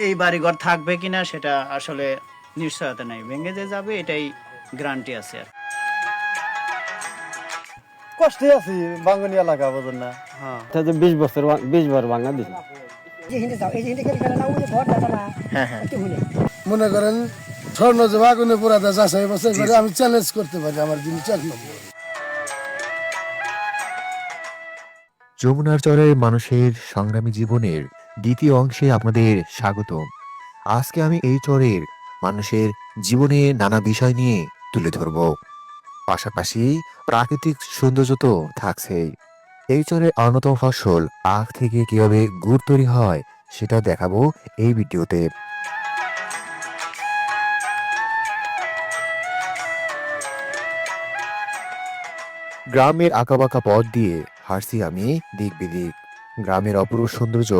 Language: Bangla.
এই বাড়িঘর থাকবে কিনা সেটা আসলে নিশ্চয়তা নাই, ভেঙে যে যাবে এটাই গ্যারান্টি আছে আর। কষ্টে আছি বাঙ্গনি এলাকা বোঝেন না। হ্যাঁ 20 বছর 20 বার ভাঙা দিছি। হ্যাঁ হ্যাঁ মনে করেন স্বর্ণ যে আগুনে পোড়াতে যাচাই বাছাই করে আমি চ্যালেঞ্জ করতে পারি আমার জিনিস 1 নম্বর। যমুনার চরের মানুষের সংগ্রামী জীবনের দ্বিতীয় অংশে আপনাদের স্বাগতম। আজকে আমি এই চরের মানুষের জীবনে নানা বিষয় নিয়ে তুলে ধরব, পাশাপাশি প্রাকৃতিক সৌন্দর্য তো থাকছেই। এই চরের অন্যতম ফসল আখ থেকে কিভাবে গুড় তৈরি হয় সেটা দেখাবো এই ভিডিওতে। গ্রামের আঁকাবাঁকা পথ দিয়ে হাঁটছি আমি দিক বিদিক। গ্রামের অপরূপ সৌন্দর্য